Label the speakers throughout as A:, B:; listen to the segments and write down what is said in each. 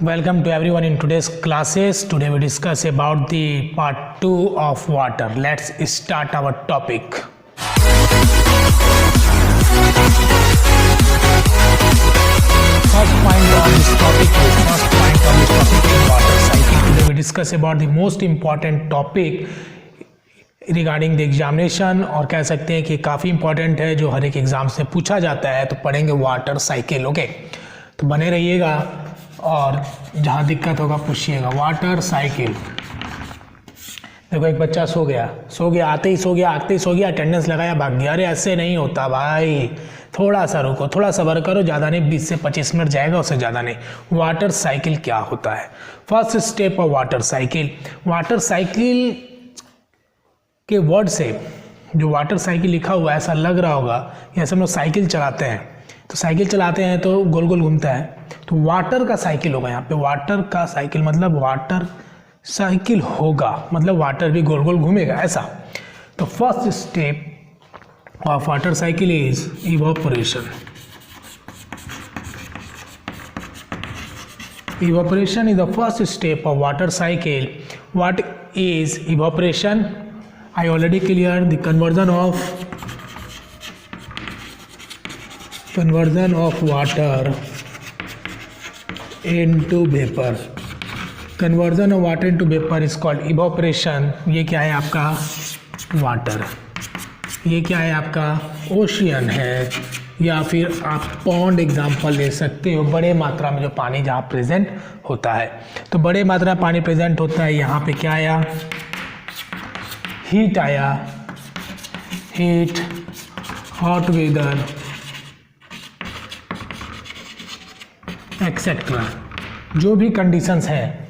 A: Welcome to everyone in today's classes. Today we discuss about the part 2 of water. Let's start our topic. First point of this topic is water cycle. Today we discuss about the most important topic regarding the examination और कह सकते हैं कि काफ़ी important है, जो हर एक exam से पूछा जाता है। तो पढ़ेंगे वाटर साइकिल। ओके, तो बने रहिएगा और जहाँ दिक्कत होगा पूछिएगा। Water cycle. देखो, एक बच्चा सो गया, आते ही सो गया, अटेंडेंस लगाया, भाग गया। अरे ऐसे नहीं होता भाई, थोड़ा सा रुको, थोड़ा सब्र करो, ज़्यादा नहीं, 20 से 25 मिनट जाएगा, उससे ज़्यादा नहीं। वाटर साइकिल क्या होता है? First step of water cycle. Water cycle के वर्ड से जो वाटर साइकिल लिखा हुआ है, ऐसा लग रहा होगा जैसे हम लोग साइकिल चलाते हैं। तो साइकिल चलाते हैं तो गोल गोल घूमता है, तो वाटर का साइकिल होगा। यहाँ पे वाटर का साइकिल मतलब वाटर साइकिल होगा, मतलब वाटर भी गोल गोल घूमेगा, ऐसा। तो first step of water cycle is evaporation. Evaporation is the first step of water cycle. What is evaporation? I already cleared the conversion of water into vapor. Conversion of water into vapor is called evaporation. ये क्या है आपका? Water. ये क्या है आपका? Ocean है, या फिर आप पॉन्ड एग्जाम्पल ले सकते हो। बड़े मात्रा में जो पानी जहाँ प्रेजेंट होता है, तो बड़े मात्रा में पानी प्रेजेंट होता है। यहाँ पे क्या आया? हीट आया, हीट, हॉट वेदर एक्सेट्रा, जो भी कंडीशंस है।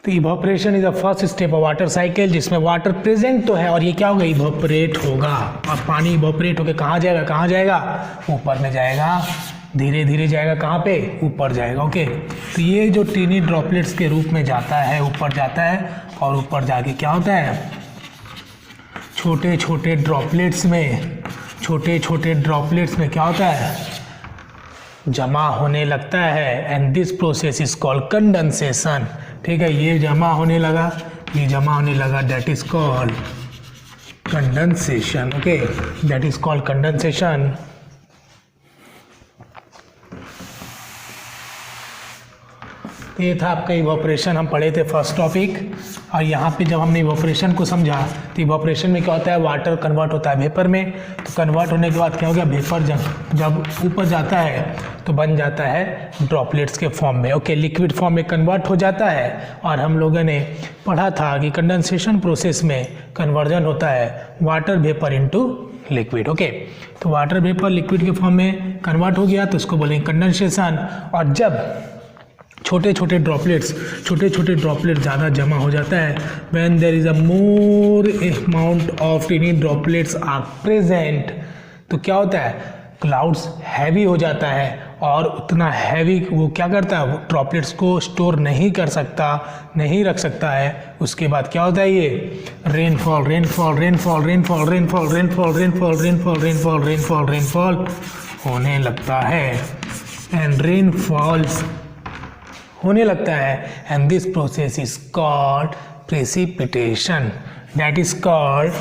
A: तो evaporation is the first step of water cycle, जिसमें वाटर प्रेजेंट तो है और ये क्या होगा? इवोपरेट होगा। और पानी इवोपरेट होकर कहाँ जाएगा? ऊपर में जाएगा, धीरे धीरे जाएगा। कहाँ पे? ऊपर जाएगा। ओके, तो ये जो टीनी ड्रॉपलेट्स के रूप में जाता है, ऊपर जाता है, और ऊपर जाके क्या होता है? छोटे छोटे ड्रॉपलेट्स में क्या होता है? जमा होने लगता है। And this process is called condensation. ठीक है, ये जमा होने लगा, that is called condensation. Okay, that is called condensation. तो ये था आपका इवोपरेशन, हम पढ़े थे फर्स्ट टॉपिक। और यहाँ पे जब हमने इवोपरेशन को समझा, तो इवोपरेशन में क्या होता है? वाटर कन्वर्ट होता है वेपर में। तो कन्वर्ट होने के बाद क्या हो गया? वेपर जब ऊपर जाता है तो बन जाता है ड्रॉपलेट्स के फॉर्म में। ओके, लिक्विड फॉर्म में कन्वर्ट हो जाता है। और हम लोगों ने पढ़ा था कि कंडेंसेशन प्रोसेस में कन्वर्जन होता है water vapour into liquid. Okay, तो वाटर वेपर लिक्विड के फॉर्म में कन्वर्ट हो गया तो उसको बोलेंगे कंडेंसेशन। और जब छोटे छोटे ड्रॉपलेट्स ज़्यादा जमा हो जाता है, when there is a more amount of tiny droplets are present, तो क्या होता है? क्लाउड्स हैवी हो जाता है। और उतना हैवी वो क्या करता है? वो ड्रॉपलेट्स को स्टोर नहीं रख सकता है। उसके बाद क्या होता है? ये रेनफॉल होने लगता है। एंड रेनफॉल्स होने लगता है। And this process is called precipitation. That is called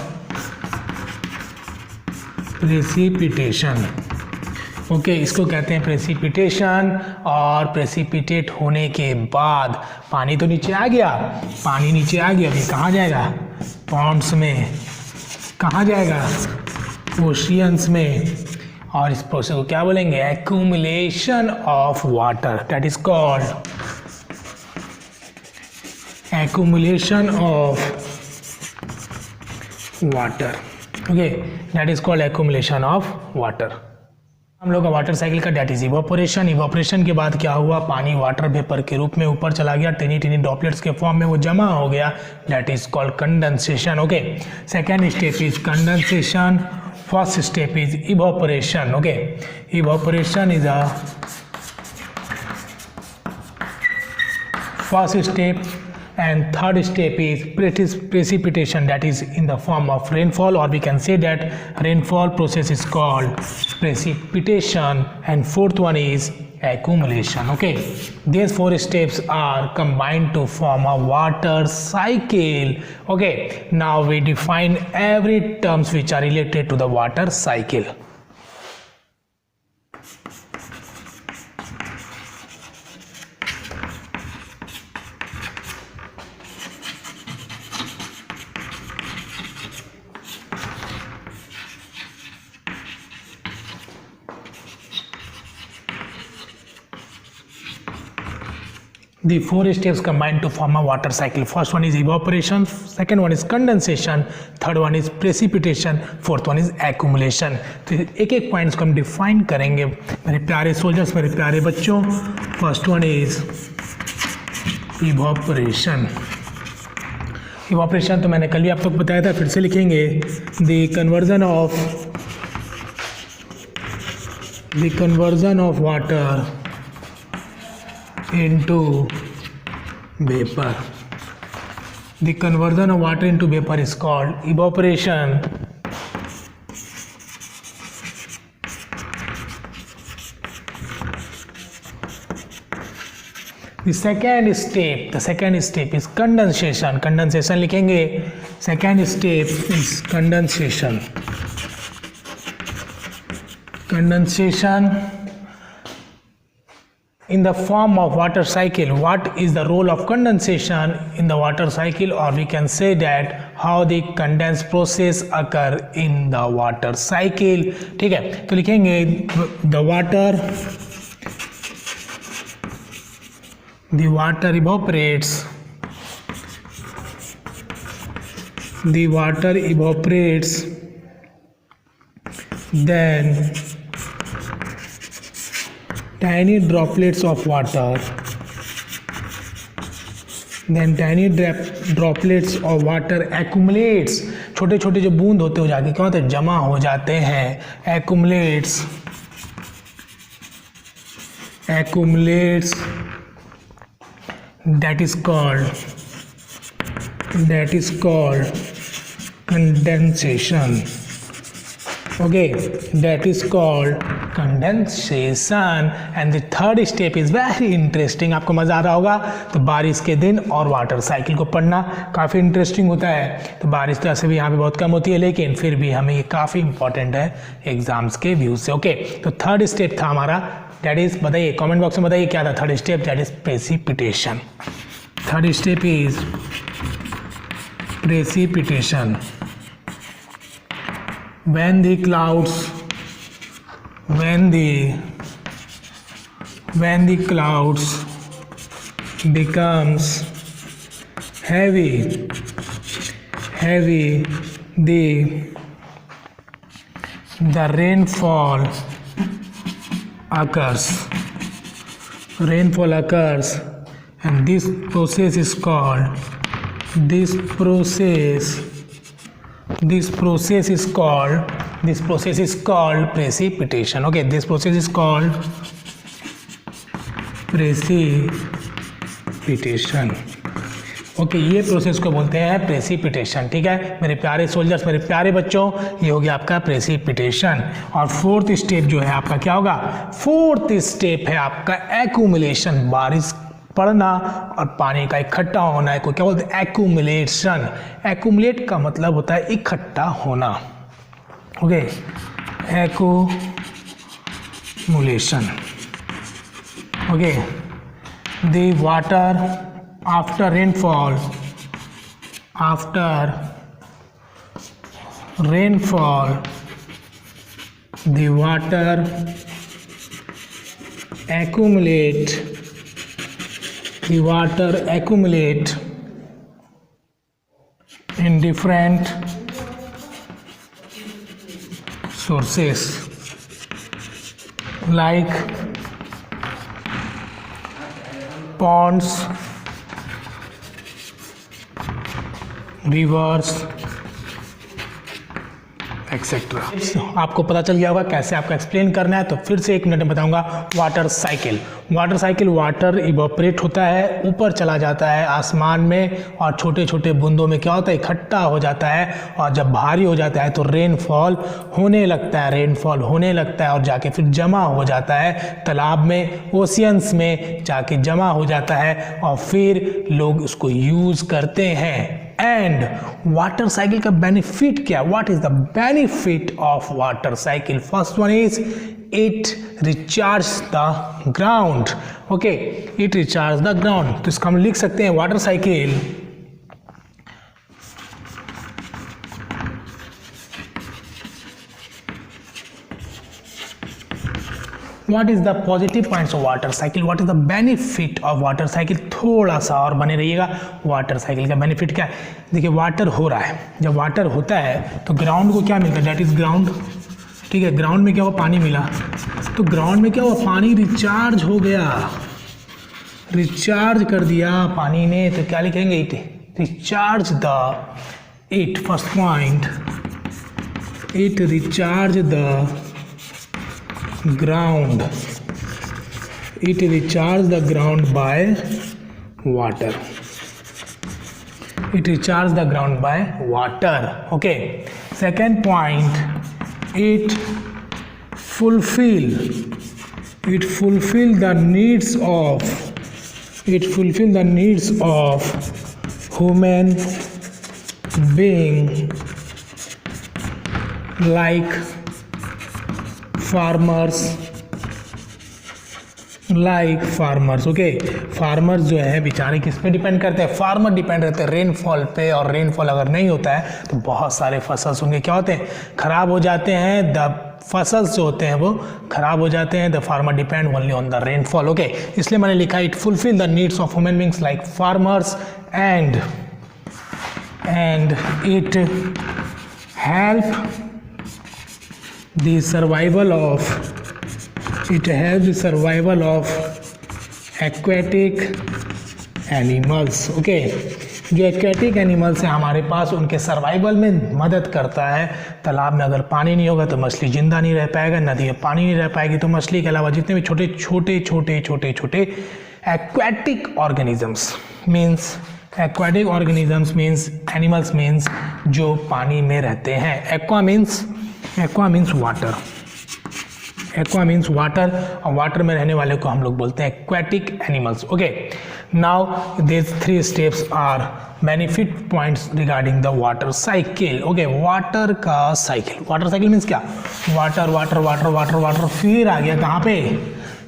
A: precipitation. Okay, इसको कहते हैं प्रेसिपिटेशन। और प्रेसिपिटेट होने के बाद पानी तो नीचे आ गया, अभी कहाँ जाएगा? पॉन्ड्स में। कहाँ जाएगा? ओशियंस में। और इस प्रोसेस को क्या बोलेंगे? Accumulation of water. That is called accumulation of water. Okay, that is called accumulation of water. हम लोग का वाटर साइकिल का डेट इज इवापोरेशन। इवापोरेशन के बाद क्या हुआ, पानी वाटर वेपर के रूप में ऊपर चला गया, टिनी टिनी ड्रॉपलेट्स के फॉर्म में वो जमा हो गया, that is called condensation. Okay, second step is condensation, first step is evaporation. Okay, evaporation is a first step, and third step is precipitation, that is in the form of rainfall, or we can say that rainfall process is called precipitation, and fourth one is accumulation. Okay, these four steps are combined to form a water cycle. Okay, now we define every terms which are related to the water cycle. The four steps combine to form a water cycle. First one is evaporation, second one is condensation, third one is precipitation, fourth one is accumulation. तो एक एक points को हम define करेंगे मेरे प्यारे soldiers, मेरे प्यारे बच्चों। First one is evaporation. Evaporation तो मैंने कल भी आप लोग बताया था, फिर से लिखेंगे, the conversion of water into vapor. The conversion of water into vapor is called evaporation. The second step is condensation. Condensation लिखेंगे, second step is condensation. Condensation in the form of water cycle. What is the role of condensation in the water cycle, or we can say that how the condensed process occur in the water cycle. ठीक है, तो लिखेंगे the water evaporates, then tiny droplets of water accumulates. छोटे छोटे जो बूंद होते हो जाके क्या होते हैं, जमा हो जाते हैं, accumulates, that is called condensation. Okay, that is called condensation. And the third step is very interesting. आपको मज़ा आ रहा होगा, तो बारिश के दिन और वाटर साइकिल को पढ़ना काफ़ी इंटरेस्टिंग होता है। तो बारिश तो ऐसे भी यहाँ पे बहुत कम होती है, लेकिन फिर भी हमें ये काफ़ी इंपॉर्टेंट है एग्जाम्स के व्यू से। ओके, तो थर्ड स्टेप था हमारा, दैट इज, बताइए कमेंट बॉक्स में बताइए क्या था third step, that is precipitation. Third step is precipitation. when the clouds becomes heavy, the rainfall occurs, and this process is called precipitation. Okay, this process is called precipitation. Okay, ये process को बोलते हैं precipitation. ठीक है मेरे प्यारे soldiers, मेरे प्यारे बच्चों, ये हो गया आपका प्रेसिपिटेशन। और फोर्थ स्टेप जो है आपका क्या होगा, फोर्थ स्टेप है आपका एक्यूमुलेशन। बारिश पड़ना और पानी का इकट्ठा होना है को क्या बोलते हैं, एक्यूमुलेशन। एक्यूमुलेट का मतलब होता है इकट्ठा होना। Okay, accumulation. Okay, the water after rainfall, the water accumulate in different sources. like ponds, rivers, etcetera. आपको पता चल गया होगा कैसे आपको एक्सप्लेन करना है, तो फिर से 1 मिनट में बताऊंगा। Water cycle, water cycle, water evaporate होता है, ऊपर चला जाता है आसमान में, और छोटे छोटे बूंदों में क्या होता है, इकट्ठा हो जाता है, और जब भारी हो जाता है तो रेनफॉल होने लगता है, रेनफॉल होने लगता है और जाके फिर जमा हो जाता है तालाब में, ओशियंस में जाके जमा हो जाता है, और फिर लोग उसको यूज़ करते हैं। एंड वाटर साइकिल का बेनिफिट क्या, what is the benefit of water cycle? First one is it recharge the ground. Okay, it recharge the ground, तो इसका हम लिख सकते हैं water cycle What is the positive points of water cycle? What is the benefit of water cycle? थोड़ा सा और बने रहिएगा। वाटर साइकिल का बेनिफिट क्या है? देखिए, वाटर हो रहा है, जब वाटर होता है तो ग्राउंड को क्या मिलता है, दैट इज ग्राउंड। ठीक है, ग्राउंड में क्या हुआ, पानी मिला, तो ग्राउंड में क्या हुआ, पानी रिचार्ज हो गया, रिचार्ज कर दिया पानी ने, तो क्या लिखेंगे, it recharge the, it first point, it recharge the ground, it recharge the ground by water, it recharge the ground by water. Okay, second point, it fulfill the needs of human being like farmers, okay. Farmers जो है बेचारे किस पे depend करते हैं, farmer depend रहते हैं rainfall पे, और रेनफॉल अगर नहीं होता है तो बहुत सारे फसल होंगे क्या होते हैं, खराब हो जाते हैं, द फसल्स जो होते हैं वो खराब हो जाते हैं। The farmer depend only on the rainfall. Okay, इसलिए मैंने लिखा it fulfil the needs of human beings like farmers, and it help the survival of aquatic animals. Okay, जो एक्वेटिक एनिमल्स हैं हमारे पास, उनके सर्वाइवल में मदद करता है। तालाब में अगर पानी नहीं होगा तो मछली जिंदा नहीं रह पाएगा, नदी में पानी नहीं रह पाएगी तो मछली के अलावा जितने भी छोटे छोटे aquatic organisms means, aquatic organisms means animals means जो पानी में रहते हैं। Aqua means water, aqua means water, और वाटर में रहने वाले को हम लोग बोलते हैं aquatic animals. Okay, now this 3 steps are benefit points regarding the water cycle. Okay, water का साइकिल, वाटर साइकिल मीन्स क्या, water water water water water, फिर आ गया कहाँ पे,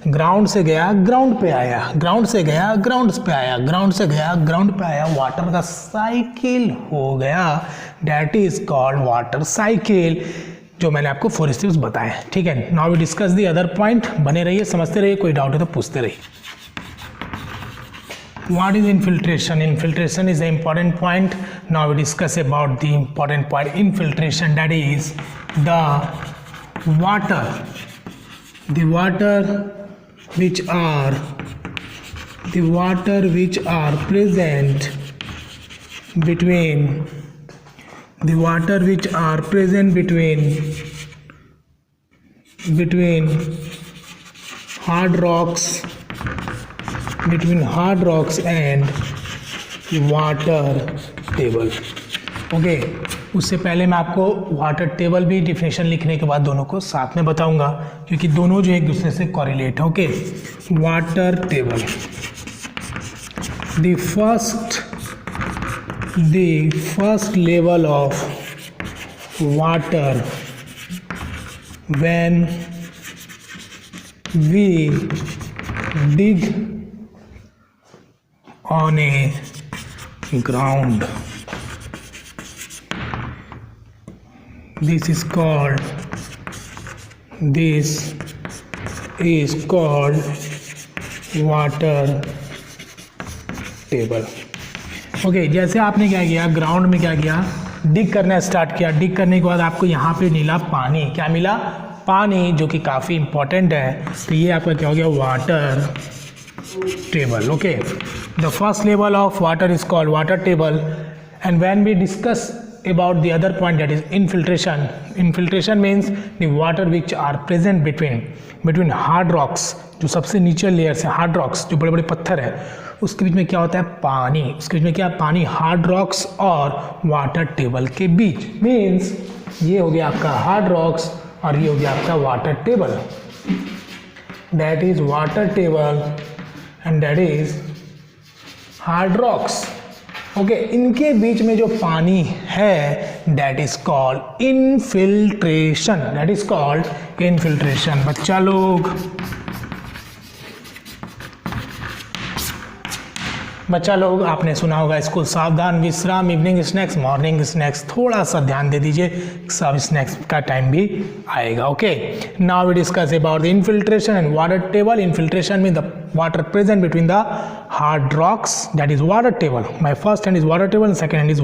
A: ग्राउंड से गया ग्राउंड पे आया, ग्राउंड से गया ग्राउंड पे आया, ग्राउंड से गया ग्राउंड पे आया, वाटर का साइकिल हो गया, that is called water cycle, जो मैंने आपको 4 स्टेप्स बताए। ठीक है, now we discuss the other point. बने रहिए, समझते रहिए, कोई डाउट है तो पूछते रहिए। What is infiltration? Infiltration is an important point. Now we discuss about the important point infiltration, that is the water which are present between hard rocks and water table. Okay, उससे पहले मैं आपको water table भी definition लिखने के बाद दोनों को साथ में बताऊंगा, क्योंकि दोनों जो एक दूसरे से कॉरिलेट है। Okay, water table, the first level of water when we dig on a ground, this is called water table. Okay, जैसे आपने क्या किया, ग्राउंड में क्या किया, डिग करना स्टार्ट किया, डिग करने के बाद आपको यहाँ पे मिला पानी, क्या मिला, पानी, जो कि काफ़ी इंपॉर्टेंट है। तो ये आपका क्या हो गया, water table. Okay, the first level of water is called water table. And when we discuss about the other point, that is infiltration means the water which are present between hard rocks, जो सबसे नीचे layer से hard rocks, जो बड़े बड़े पत्थर है, उसके बीच में क्या होता है, पानी। उसके बीच में क्या, पानी, हार्ड रॉक्स और वाटर टेबल के बीच। मीन्स ये हो गया आपका हार्ड रॉक्स और ये हो गया आपका water table. That is water table and that is hard rocks. Okay, इनके बीच में जो पानी है that is called infiltration. That is called infiltration. बच्चा लोग आपने सुना होगा स्कूल सावधान विश्राम, इवनिंग स्नैक्स, मॉर्निंग स्नैक्स। थोड़ा सा ध्यान दे दीजिए, सब स्नैक्स का टाइम भी आएगा। Okay, now we discuss about the infiltration and water table. Infiltration mean the water present between the hard rocks, that is water table. My first hand is water table and second hand is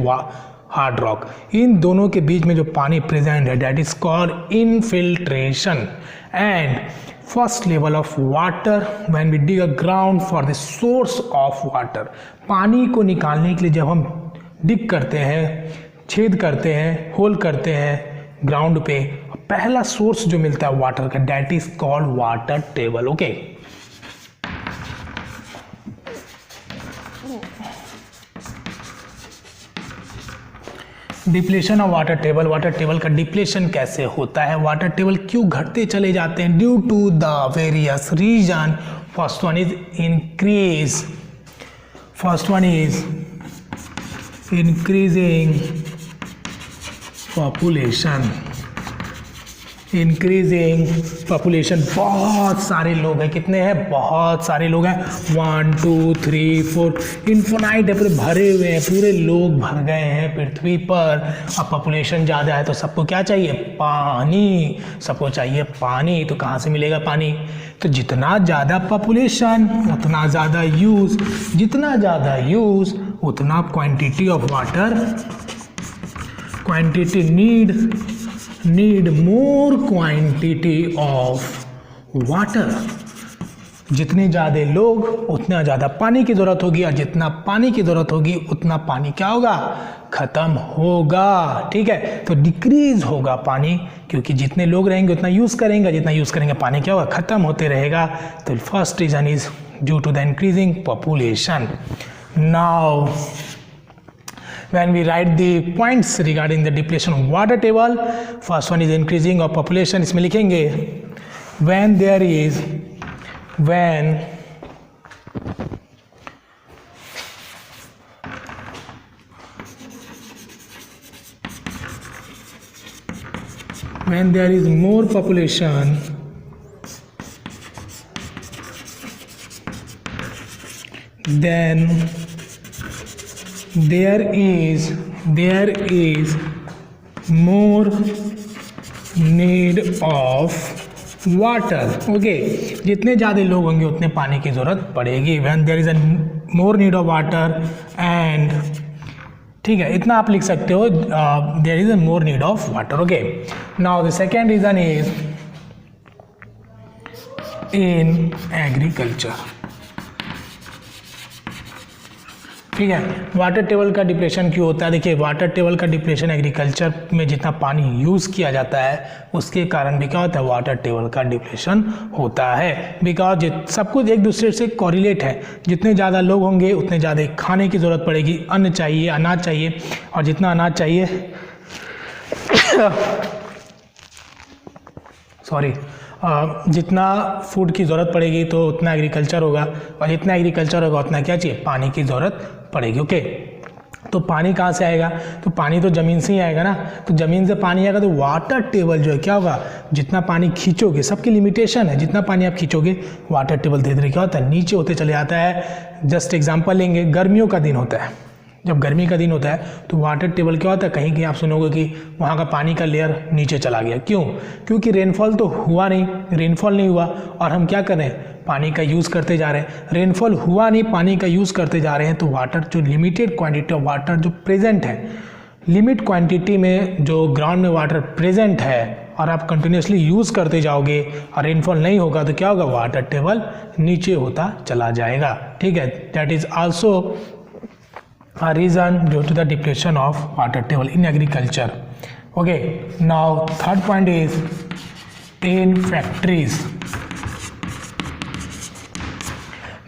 A: hard rock. इन दोनों के बीच में जो पानी present है that is called infiltration. And first level of water, when we dig a ground for the source of water, पानी को निकालने के लिए जब हम डिग करते हैं, छेद करते हैं, होल करते हैं ग्राउंड पे, पहला सोर्स जो मिलता है वाटर का that is called water table. Okay, depletion of water table. Water table का डिप्लेशन कैसे होता है, वाटर टेबल क्यों घटते चले जाते हैं, due to the various reason. First one is increasing population. Increasing population, बहुत सारे लोग हैं। कितने हैं, बहुत सारे लोग हैं, 1 2 3 4, इन्फिनाइट है, पूरे भरे हुए हैं, पूरे लोग भर गए हैं पृथ्वी पर। अब पॉपुलेशन ज़्यादा है तो सबको क्या चाहिए, पानी। सबको चाहिए पानी, तो कहाँ से मिलेगा पानी, तो जितना ज़्यादा पॉपुलेशन उतना ज़्यादा यूज़, जितना ज़्यादा यूज़ उतना quantity of water, quantity need more quantity of water. जितने ज़्यादा लोग उतना ज़्यादा पानी की ज़रूरत होगी, और जितना पानी की ज़रूरत होगी उतना पानी क्या होगा, ख़त्म होगा। ठीक है, तो डिक्रीज होगा पानी, क्योंकि जितने लोग रहेंगे उतना यूज़ करेंगे, जितना यूज़ करेंगे पानी क्या होगा, ख़त्म होते रहेगा। तो first reason is due to the increasing population. Now when we write the points regarding the depletion of water table, first one is increasing of population, इसमें लिखेंगे when there is more population then there is more need of water. Okay, जितने ज़्यादा लोग होंगे उतने पानी की ज़रूरत पड़ेगी। when there is a more need of water and, ठीक है, इतना आप लिख सकते हो, there is a more need of water. Okay, now the second reason is in agriculture. ठीक है, वाटर टेबल का डिप्लेशन क्यों होता है, देखिए वाटर टेबल का डिप्लेशन एग्रीकल्चर में जितना पानी यूज़ किया जाता है उसके कारण भी क्या होता है, वाटर टेबल का डिप्लेशन होता है। बिकॉज सब कुछ एक दूसरे से कोरिलेट है, जितने ज़्यादा लोग होंगे उतने ज़्यादा खाने की ज़रूरत पड़ेगी, अन्न चाहिए, अनाज चाहिए, और जितना अनाज चाहिए जितना फूड की ज़रूरत पड़ेगी तो उतना एग्रीकल्चर होगा, और जितना एग्रीकल्चर होगा उतना क्या चाहिए, पानी की ज़रूरत पड़ेगी। ओके, तो पानी कहाँ से आएगा, तो पानी तो ज़मीन से ही आएगा ना, तो ज़मीन से पानी आएगा तो वाटर टेबल जो है क्या होगा, जितना पानी खींचोगे, सबकी लिमिटेशन है, जितना पानी आप खींचोगे वाटर टेबल धीरे धीरे क्या होता है, नीचे होते चले जाता है। जस्ट एग्जांपल लेंगे, गर्मियों का दिन होता है, जब गर्मी का दिन होता है तो वाटर टेबल क्या होता है, कहीं कहीं आप सुनोगे कि वहाँ का पानी का लेयर नीचे चला गया। क्यों, क्योंकि रेनफॉल तो हुआ नहीं, रेनफॉल नहीं हुआ, और हम क्या कर रहे हैं, पानी का यूज़ करते जा रहे हैं। रेनफॉल हुआ नहीं, पानी का यूज़ करते जा रहे हैं, तो वाटर जो लिमिटेड क्वांटिटी ऑफ वाटर जो प्रेजेंट है, लिमिट क्वांटिटी में जो ग्राउंड में वाटर प्रेजेंट है और आप कंटिन्यूसली यूज़ करते जाओगे और रेनफॉल नहीं होगा तो क्या होगा, वाटर टेबल नीचे होता चला जाएगा, ठीक है। That is also a reason due to the depletion of water table in agriculture. Okay, now third point is in factories.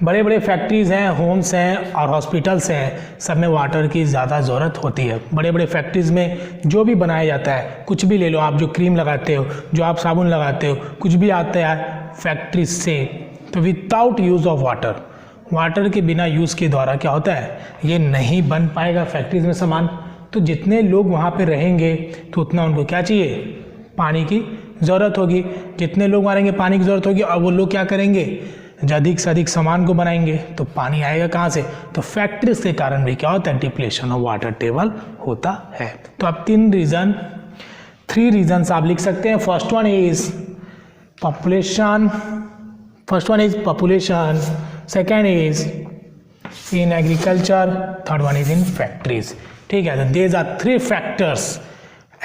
A: बड़े बड़े फैक्ट्रीज़ हैं, होम्स हैं और हॉस्पिटल्स हैं, सब में वाटर की ज़्यादा ज़रूरत होती है। बड़े बड़े फैक्ट्रीज़ में जो भी बनाया जाता है, कुछ भी ले लो आप, जो क्रीम लगाते हो, जो आप साबुन लगाते हो, कुछ भी आता है फैक्ट्री से, तो विदाउट यूज़ ऑफ वाटर के बिना यूज़ के द्वारा क्या होता है, ये नहीं बन पाएगा फैक्ट्रीज में सामान। तो जितने लोग वहाँ पे रहेंगे तो उतना उनको क्या चाहिए, पानी की ज़रूरत होगी। जितने लोग मारेंगे पानी की ज़रूरत होगी, और वो लोग क्या करेंगे, अधिक से अधिक सामान को बनाएंगे, तो पानी आएगा कहाँ से, तो फैक्ट्रीज के कारण भी क्या होता है, डिप्लेशन ऑफ वाटर टेबल होता है। तो अब 3 रीजन्स आप लिख सकते हैं। First one is population, second is in agriculture, third one is in factories, ठीक है। तो देज आर 3 फैक्टर्स,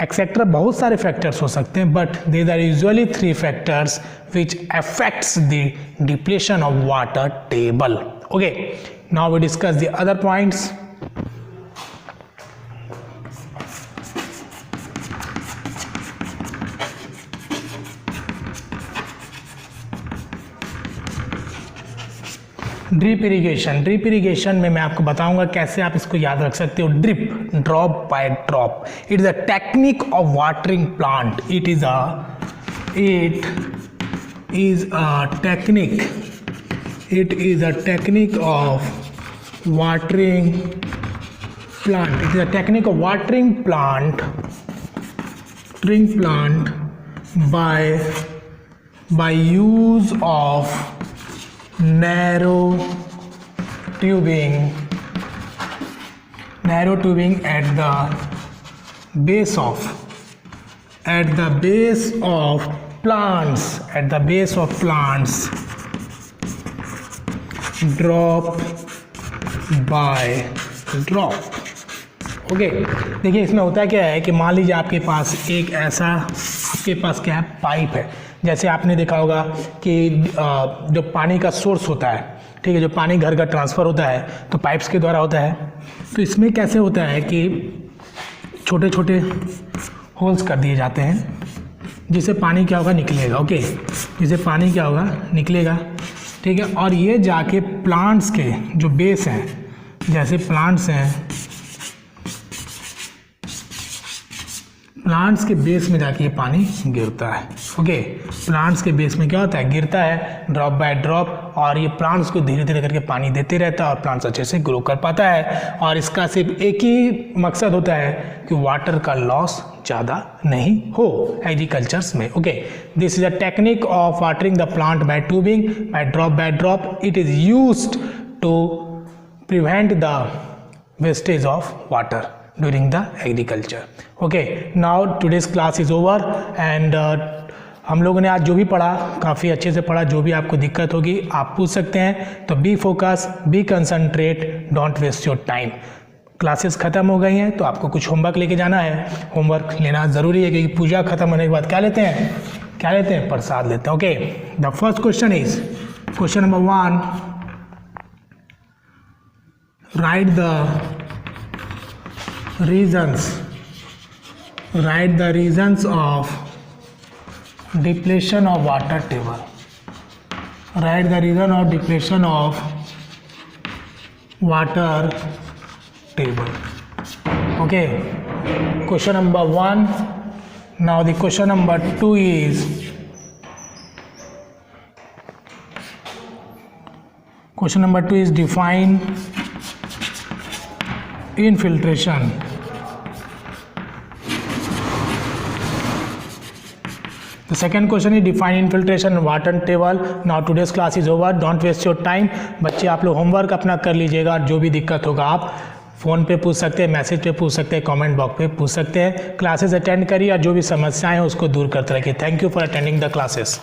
A: एक्सेट्रा बहुत सारे फैक्टर्स हो सकते हैं, but these are usually 3 factors which affects the depletion of water table. Okay, now we discuss the other points. Drip irrigation में मैं आपको बताऊंगा कैसे आप इसको याद रख सकते हो। Drip, drop by drop, it is a technique of watering plant. It is a technique of watering plant by use of narrow tubing at the base of plants, drop by drop। Okay, देखिए इसमें होता क्या है कि मान लीजिए आपके पास क्या है, पाइप है। जैसे आपने देखा होगा कि जो पानी का सोर्स होता है, ठीक है, जो पानी घर घर ट्रांसफ़र होता है तो पाइप्स के द्वारा होता है। तो इसमें कैसे होता है कि छोटे छोटे होल्स कर दिए जाते हैं जिससे पानी क्या होगा, निकलेगा। ओके, जिससे पानी क्या होगा, निकलेगा, ठीक है। और ये जाके प्लांट्स के जो बेस हैं, जैसे प्लांट्स के बेस में जाके ये पानी गिरता है। ओके, प्लांट्स के बेस में क्या होता है, गिरता है ड्रॉप बाय ड्रॉप, और ये प्लांट्स को धीरे धीरे करके पानी देते रहता है और प्लांट्स अच्छे से ग्रो कर पाता है। और इसका सिर्फ एक ही मकसद होता है कि वाटर का लॉस ज़्यादा नहीं हो एग्रीकल्चर्स में। Okay, this is a technique of watering the plant by tubing by drop. It is used to prevent the wastage of water during the agriculture. Okay, now today's class is over and हम लोगों ने आज जो भी पढ़ा काफ़ी अच्छे से पढ़ा। जो भी आपको दिक्कत होगी आप पूछ सकते हैं। तो be focus, be concentrate, don't waste your time. Classes ख़त्म हो गई हैं तो आपको कुछ होमवर्क लेके जाना है। होमवर्क लेना ज़रूरी है क्योंकि पूजा ख़त्म होने के बाद क्या लेते हैं, प्रसाद लेते हैं। Okay, the first question is question number 1, right the reasons of depletion of water table. Write the reason of depletion of water table. Okay, question number 1. Now the question number 2 is define infiltration. The second question is define infiltration water table. Now today's class is over. Don't waste your time. बच्चे आप लोग homework अपना कर लीजिएगा। जो भी दिक्कत होगा आप फ़ोन पे पूछ सकते हैं, मैसेज पे पूछ सकते हैं, कमेंट बॉक्स पे पूछ सकते हैं। क्लासेस अटेंड करिए और जो भी समस्याएं हैं उसको दूर करते रहिए। Thank you for attending the classes.